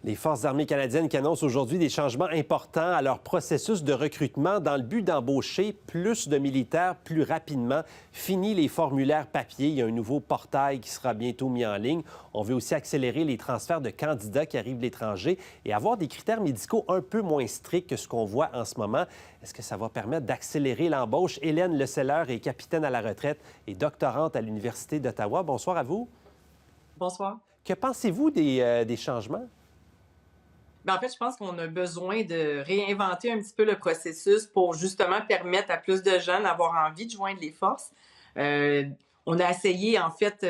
Les Forces armées canadiennes qui annoncent aujourd'hui des changements importants à leur processus de recrutement dans le but d'embaucher plus de militaires plus rapidement. Fini les formulaires papier. Il y a un nouveau portail qui sera bientôt mis en ligne. On veut aussi accélérer les transferts de candidats qui arrivent de l'étranger et avoir des critères médicaux un peu moins stricts que ce qu'on voit en ce moment. Est-ce que ça va permettre d'accélérer l'embauche? Hélène Leseller est capitaine à la retraite et doctorante à l'Université d'Ottawa. Bonsoir à vous. Bonsoir. Que pensez-vous des changements? En fait, je pense qu'on a besoin de réinventer un petit peu le processus pour justement permettre à plus de gens d'avoir envie de joindre les forces. Euh, on a essayé, en fait,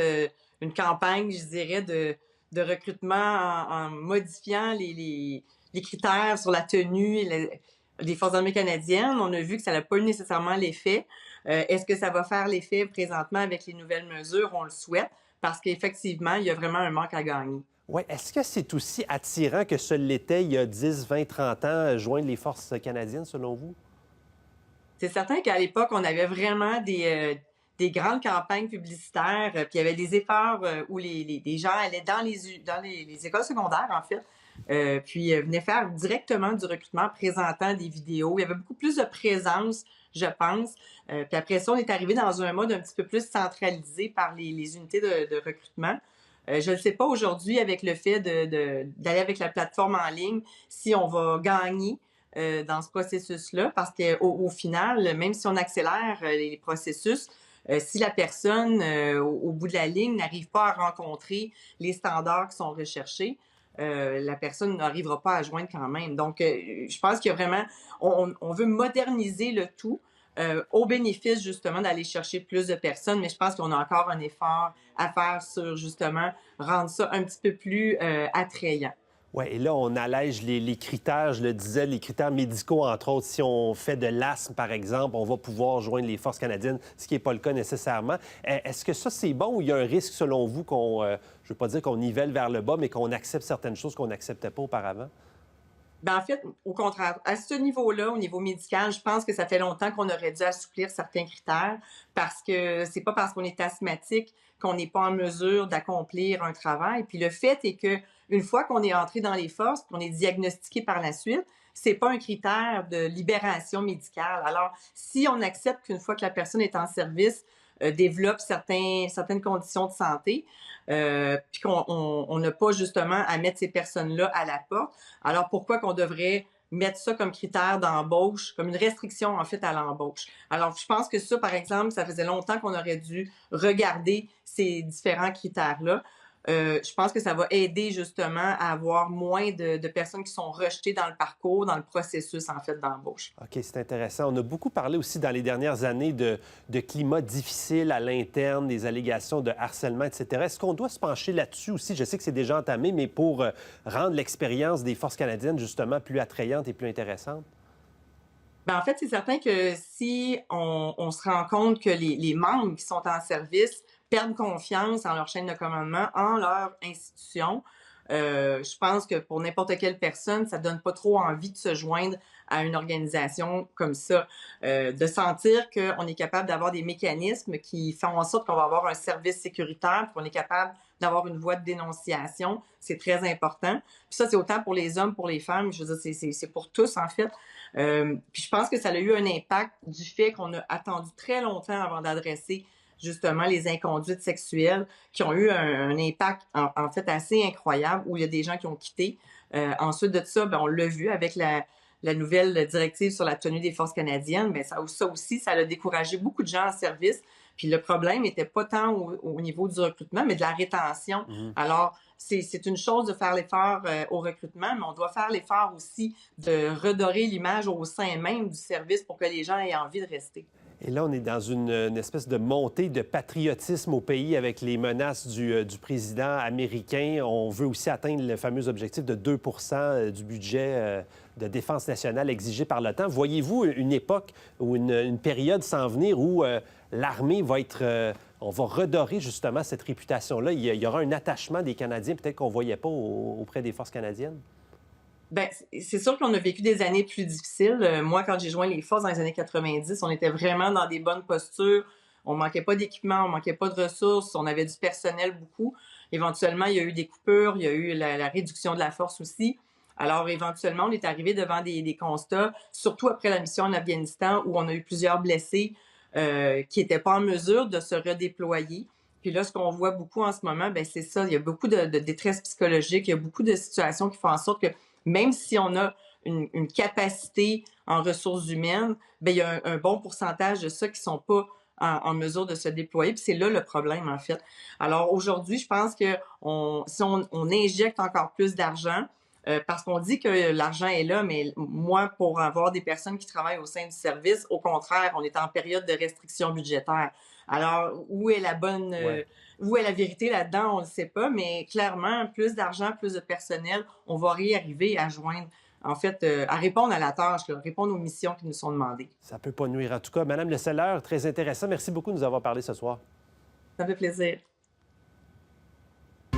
une campagne, je dirais, de recrutement en modifiant les critères sur la tenue des Forces armées canadiennes. On a vu que ça n'a pas eu nécessairement l'effet. Est-ce que ça va faire l'effet présentement avec les nouvelles mesures? On le souhaite, parce qu'effectivement, il y a vraiment un manque à gagner. Oui. Est-ce que c'est aussi attirant que ce l'était il y a 10, 20, 30 ans, joindre les forces canadiennes, selon vous? C'est certain qu'à l'époque, on avait vraiment des grandes campagnes publicitaires, puis il y avait des efforts où les gens allaient dans les écoles secondaires, en fait, puis venaient faire directement du recrutement, présentant des vidéos. Il y avait beaucoup plus de présence, je pense. Puis après ça, on est arrivé dans un mode un petit peu plus centralisé par les unités de recrutement. Je ne sais pas aujourd'hui, avec le fait d'aller avec la plateforme en ligne, si on va gagner dans ce processus-là, parce qu'au final, même si on accélère les processus, si la personne, au bout de la ligne, n'arrive pas à rencontrer les standards qui sont recherchés, la personne n'arrivera pas à joindre quand même. Donc, je pense qu'il y a vraiment... On veut moderniser le tout au bénéfice, justement, d'aller chercher plus de personnes, mais je pense qu'on a encore un effort à faire sur, justement, rendre ça un petit peu plus attrayant. Oui, et là, on allège les critères, je le disais, les critères médicaux, entre autres. Si on fait de l'asthme, par exemple, on va pouvoir joindre les forces canadiennes, ce qui n'est pas le cas nécessairement. Est-ce que ça, c'est bon ou il y a un risque, selon vous, qu'on, je ne veux pas dire qu'on nivelle vers le bas, mais qu'on accepte certaines choses qu'on n'acceptait pas auparavant? En fait, au contraire, à ce niveau-là, au niveau médical, je pense que ça fait longtemps qu'on aurait dû assouplir certains critères parce que c'est pas parce qu'on est asthmatique qu'on n'est pas en mesure d'accomplir un travail. Puis le fait est que une fois qu'on est entré dans les forces, qu'on est diagnostiqué par la suite, c'est pas un critère de libération médicale. Alors, si on accepte qu'une fois que la personne est en service, développe certaines conditions de santé, puis qu'on n'a pas justement à mettre ces personnes-là à la porte. Alors pourquoi qu'on devrait mettre ça comme critère d'embauche, comme une restriction en fait à l'embauche? Alors je pense que ça, par exemple, ça faisait longtemps qu'on aurait dû regarder ces différents critères-là. Je pense que ça va aider justement à avoir moins de personnes qui sont rejetées dans le parcours, dans le processus en fait d'embauche. OK, c'est intéressant. On a beaucoup parlé aussi dans les dernières années de climat difficile à l'interne, des allégations de harcèlement, etc. Est-ce qu'on doit se pencher là-dessus aussi? Je sais que c'est déjà entamé, mais pour rendre l'expérience des forces canadiennes justement plus attrayante et plus intéressante? En fait, c'est certain que si on se rend compte que les membres qui sont en service perdent confiance en leur chaîne de commandement, en leur institution, je pense que pour n'importe quelle personne, ça donne pas trop envie de se joindre à une organisation comme ça. De sentir qu'on est capable d'avoir des mécanismes qui font en sorte qu'on va avoir un service sécuritaire, qu'on est capable d'avoir une voie de dénonciation, c'est très important. Puis ça, c'est autant pour les hommes, pour les femmes, je veux dire, c'est pour tous, en fait. Puis je pense que ça a eu un impact du fait qu'on a attendu très longtemps avant d'adresser justement les inconduites sexuelles qui ont eu un impact en fait assez incroyable où il y a des gens qui ont quitté. Ensuite de ça, on l'a vu avec la nouvelle directive sur la tenue des forces canadiennes, ça aussi, ça a découragé beaucoup de gens en service. Puis le problème n'était pas tant au niveau du recrutement, mais de la rétention. Mhm. Alors, c'est une chose de faire l'effort au recrutement, mais on doit faire l'effort aussi de redorer l'image au sein même du service pour que les gens aient envie de rester. Et là, on est dans une espèce de montée de patriotisme au pays avec les menaces du président américain. On veut aussi atteindre le fameux objectif de 2 du budget de défense nationale exigé par l'OTAN. Voyez-vous une époque ou une période s'en venir où l'armée va être... on va redorer justement cette réputation-là. Il y aura un attachement des Canadiens peut-être qu'on ne voyait pas auprès des forces canadiennes? C'est sûr qu'on a vécu des années plus difficiles. Moi, quand j'ai joint les forces dans les années 90, on était vraiment dans des bonnes postures. On manquait pas d'équipement, on manquait pas de ressources, on avait du personnel beaucoup. Éventuellement, il y a eu des coupures, il y a eu la réduction de la force aussi. Alors, éventuellement, on est arrivé devant des constats, surtout après la mission en Afghanistan, où on a eu plusieurs blessés qui n'étaient pas en mesure de se redéployer. Puis là, ce qu'on voit beaucoup en ce moment, ben c'est ça. Il y a beaucoup de détresse psychologique, il y a beaucoup de situations qui font en sorte que même si on a une capacité en ressources humaines, ben il y a un bon pourcentage de ça qui sont pas en mesure de se déployer. Puis c'est là le problème, en fait. Alors aujourd'hui, je pense que si on injecte encore plus d'argent, parce qu'on dit que l'argent est là, mais moi, pour avoir des personnes qui travaillent au sein du service, au contraire, on est en période de restriction budgétaire. Alors, où est la bonne, Ouais. où est la vérité là-dedans, on ne le sait pas, mais clairement, plus d'argent, plus de personnel, on va y arriver à joindre, en fait, à répondre à la tâche, là, répondre aux missions qui nous sont demandées. Ça peut pas nuire. En tout cas, Madame Le Seller, très intéressant. Merci beaucoup de nous avoir parlé ce soir. Ça fait plaisir.